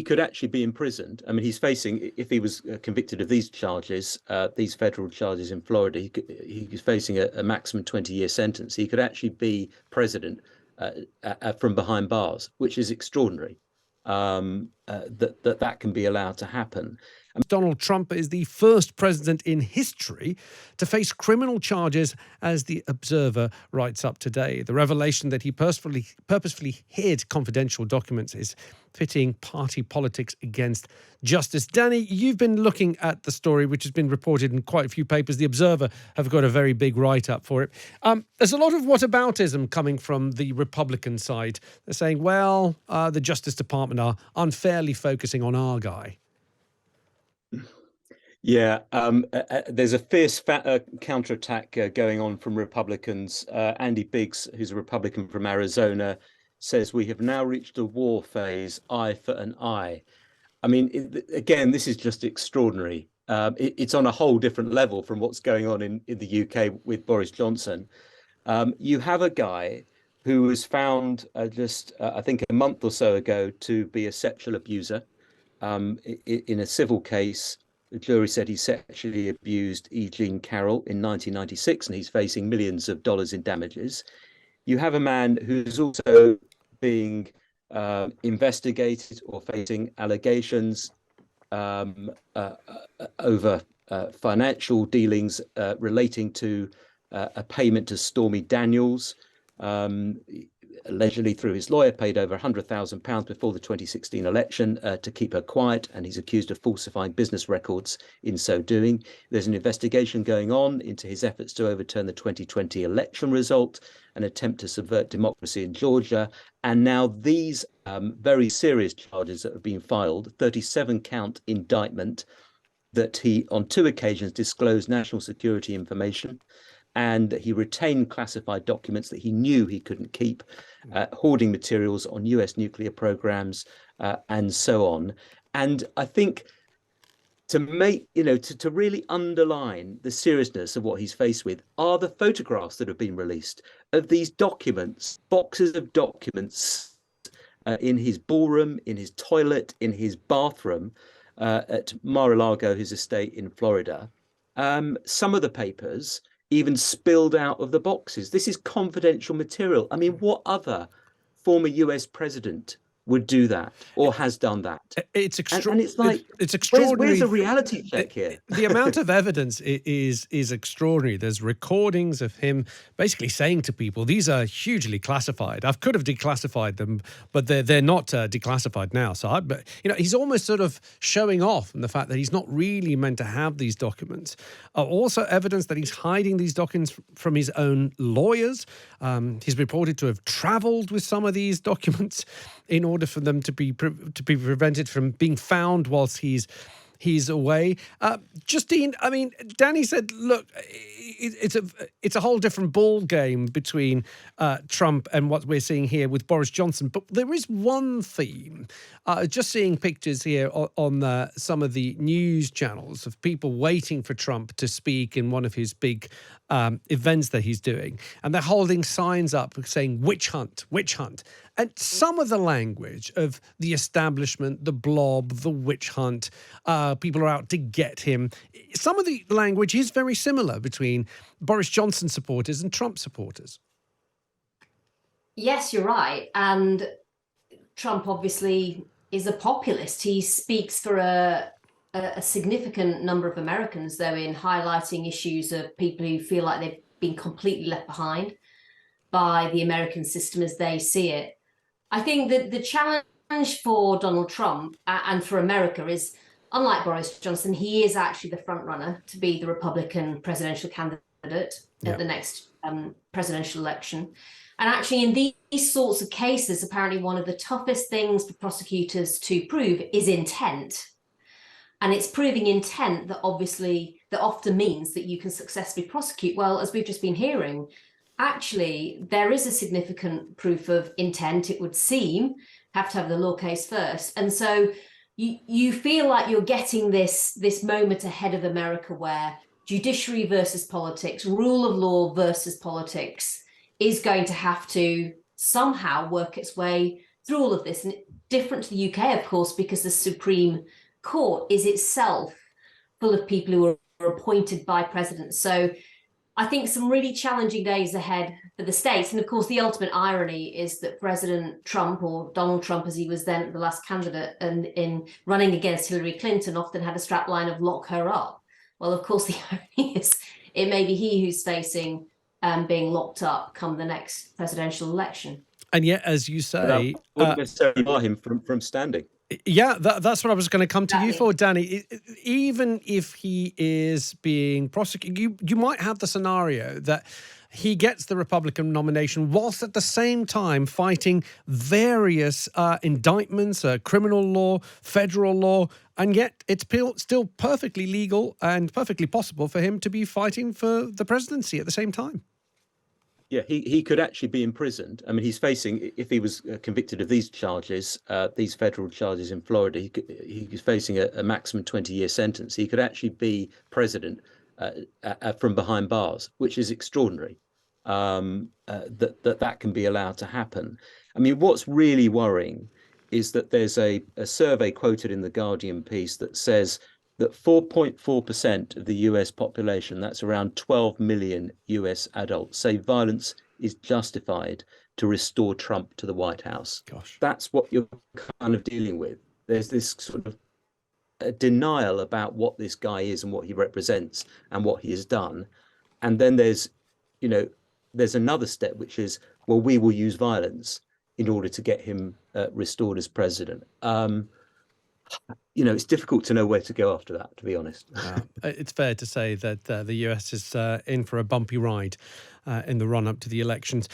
could actually be imprisoned. I mean, he's facing, if he was convicted of these charges, these federal charges in Florida, he's facing a maximum 20-year sentence. He could actually be president from behind bars, which is extraordinary. That can be allowed to happen. Donald Trump is the first president in history to face criminal charges, as The Observer writes up today. The revelation that he purposefully hid confidential documents is pitting party politics against justice. Danny, you've been looking at the story, which has been reported in quite a few papers. The Observer have got a very big write-up for it. There's a lot of whataboutism coming from the Republican side. They're saying, well, the Justice Department are unfairly focusing on our guy. Yeah, there's a fierce counterattack going on from Republicans. Andy Biggs, who's a Republican from Arizona, says we have now reached a war phase, eye for an eye. I mean, again, this is just extraordinary. It's on a whole different level from what's going on in the UK with Boris Johnson. You have a guy who was found I think a month or so ago to be a sexual abuser in a civil case. The jury said he sexually abused E. Jean Carroll in 1996, and he's facing millions of dollars in damages. You have a man who's also being investigated or facing allegations over financial dealings relating to a payment to Stormy Daniels. Allegedly, through his lawyer, paid over £100,000 before the 2016 election to keep her quiet, and he's accused of falsifying business records in so doing. There's an investigation going on into his efforts to overturn the 2020 election result, an attempt to subvert democracy in Georgia, and now these very serious charges that have been filed, 37-count indictment that he, on 2 occasions, disclosed national security information, and he retained classified documents that he knew he couldn't keep, hoarding materials on US nuclear programs, and so on. And I think to make, to really underline the seriousness of what he's faced with are the photographs that have been released of these documents, boxes of documents in his ballroom, in his toilet, in his bathroom at Mar-a-Lago, his estate in Florida. Some of the papers even spilled out of the boxes. This is confidential material. I mean, what other former US president would do that or has done that? It's and it's like, it's extraordinary. Where's the reality check here? The amount of evidence is extraordinary. There's recordings of him basically saying to people, these are hugely classified. I could have declassified them, but they're not declassified now. So he's almost sort of showing off in the fact that he's not really meant to have these documents. Also evidence that he's hiding these documents from his own lawyers. He's reported to have traveled with some of these documents in order for them to be prevented from being found whilst he's away. Justine, I mean, Danny said, look, it's a whole different ball game between Trump and what we're seeing here with Boris Johnson. But there is one theme. Just seeing pictures here on some of the news channels of people waiting for Trump to speak in one of his big events that he's doing. And they're holding signs up saying, witch hunt, witch hunt. And some of the language of the establishment, the blob, the witch hunt, people are out to get him. Some of the language is very similar between Boris Johnson supporters and Trump supporters. Yes, you're right. And Trump obviously is a populist. He speaks for a significant number of Americans, though, in highlighting issues of people who feel like they've been completely left behind by the American system as they see it. I think that the challenge for Donald Trump and for America is, unlike Boris Johnson, he is actually the front runner to be the Republican presidential candidate at the next presidential election. And actually, in these sorts of cases, apparently one of the toughest things for prosecutors to prove is intent. And it's proving intent that often means that you can successfully prosecute. Well, as we've just been hearing, actually, there is a significant proof of intent, it would seem. Have to have the law case first. And so you feel like you're getting this moment ahead of America where judiciary versus politics, rule of law versus politics is going to have to somehow work its way through all of this. And different to the UK, of course, because the Supreme Court is itself full of people who are appointed by presidents. So I think some really challenging days ahead for the States. And of course, the ultimate irony is that President Trump, or Donald Trump as he was then the last candidate, and in running against Hillary Clinton, often had a strapline of lock her up. Well, of course, the irony is it may be he who's facing being locked up come the next presidential election. And yet, as you say, That wouldn't necessarily bar him from standing. yeah, that's what I was going to come to you Exactly. for, Danny. Even if he is being prosecuted, you might have the scenario that he gets the Republican nomination whilst at the same time fighting various indictments, criminal law, federal law, and yet it's still perfectly legal and perfectly possible for him to be fighting for the presidency at the same time. Yeah, he could actually be imprisoned. I mean, he's facing, if he was convicted of these charges, these federal charges in Florida, he's facing a maximum 20-year sentence. He could actually be president from behind bars, which is extraordinary. That can be allowed to happen. I mean, what's really worrying is that there's a survey quoted in the Guardian piece that says that 4.4% of the US population, that's around 12 million US adults, say violence is justified to restore Trump to the White House. Gosh. That's what you're kind of dealing with. There's this sort of a denial about what this guy is and what he represents and what he has done. And then there's another step, which is, well, we will use violence in order to get him restored as president. It's difficult to know where to go after that, to be honest. It's fair to say that the US is in for a bumpy ride in the run-up to the elections.